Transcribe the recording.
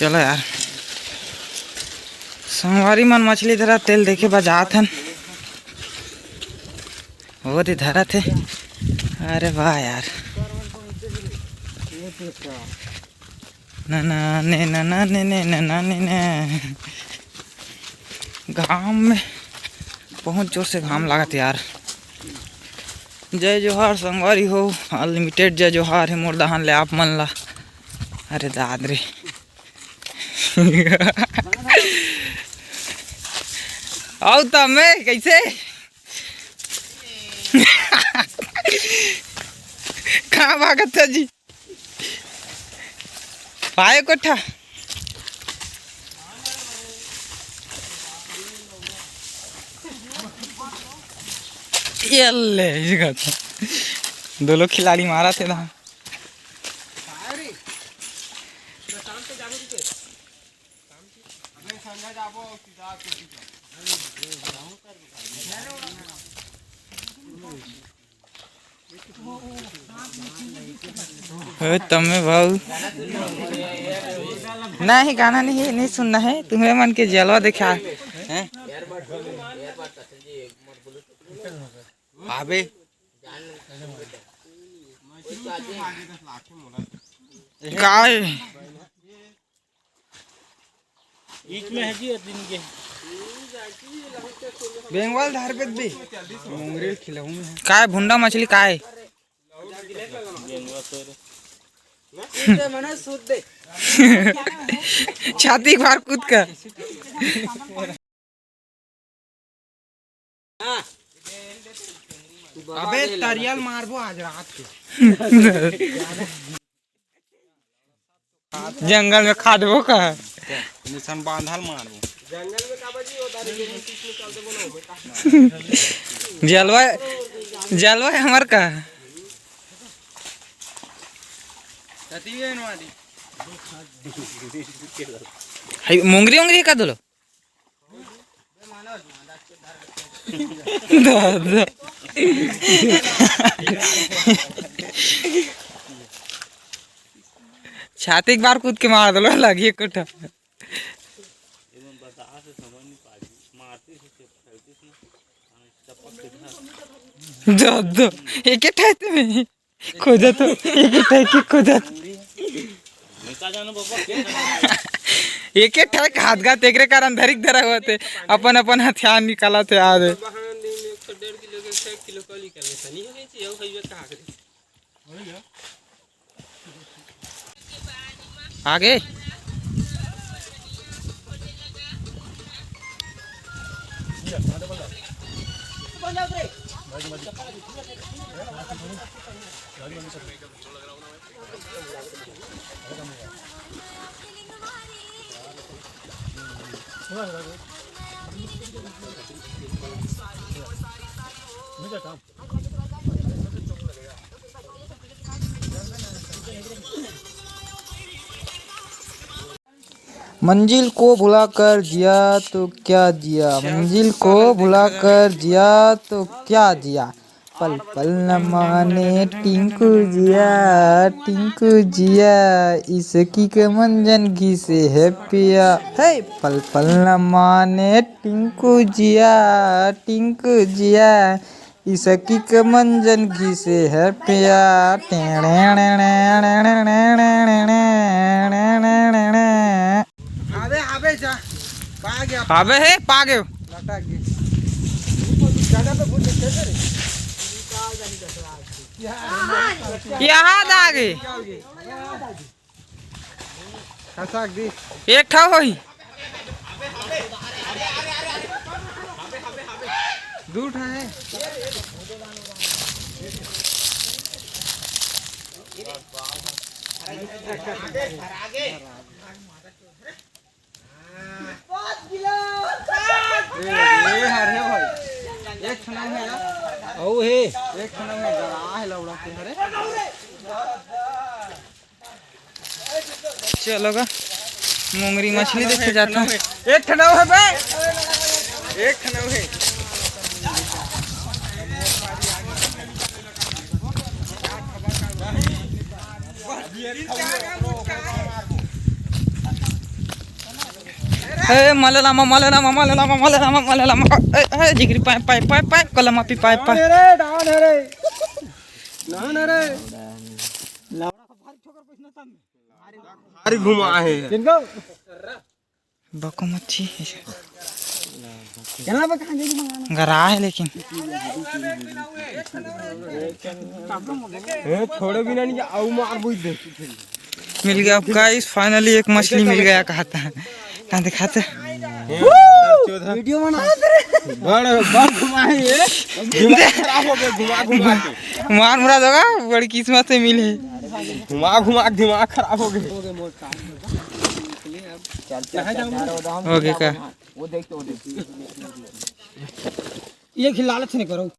चलो यार, संगवारी मन मछली धरा तेल देखे बजात हन, वो दे धरा थे। अरे वाह यार, ना ना ने ना ना ने ने ना ना ने ने। घाम में बहुत जोर से घाम लागत यार। जय जोहार संगवारी हो, अनलिमिटेड जय जोहार है मोर दहान ले आप मन ला। अरे दाद रे आओ तब मैं कैसे कहाँ भागत था जी, पाए कोठा ये दो लोग खिलाड़ी मारा थे ना। तमें भाऊ नहीं, गाना नहीं सुनना है तुम्हें, मन के जलवा देखा है आबे काय बेंगवाल धार पे भी मुंगरेल खिलाऊं काय भुंडा मछली काय छाती बार कूद कर अबे तरियल मारबो आज रात के जंगल में खादबो का निशान बांधल मारबो जंगल में काबाजी होता रे निकाल दे जलवा जलवा हमर का मुंगरी उंगरी का दो छाती एक बार कूद के मार दो लगी कोठा एक में खोजा तो एक खोजा एक हाथ गा तेरे कारण धरिक धरा हुआ थे अपन अपन हथियार निकाला थे आधे आगे मंजिल को भुलाकर जिया तो क्या जिया, मंजिल को भुलाकर जिया तो क्या जिया, पल पल न माने टिंकू जिया इसकी के मंजन घिसे है पिया है, पल पल न माने टिंकू जिया इसकी के मंजन घिसे है पिया। अबे है पागे यहाँ आगे एक ठा होई दू ठा है चलो गा मुंगरी मछली देखे जाता हूँ। एक ठनाव है बे, एक ठनाव है जिगरी पाय पाय पाय पाय कलम आपी पाय पाय अरे घुमा है बको मच्छी गरा है लेकिन थोड़े भी नहीं आऊ मार बुझ दे मिल गया गाइस फाइनली एक मछली मिल गया कहता है कहाँ दिखाते वीडियो बना बड़ घुमाए खराब हो गया घुमा घुमा के मार मुरा दोगा बड़ी किस्मत से मिले घुमा घुमा के दिमाग खराब हो गए हो गया का ये खिलालच नहीं करो।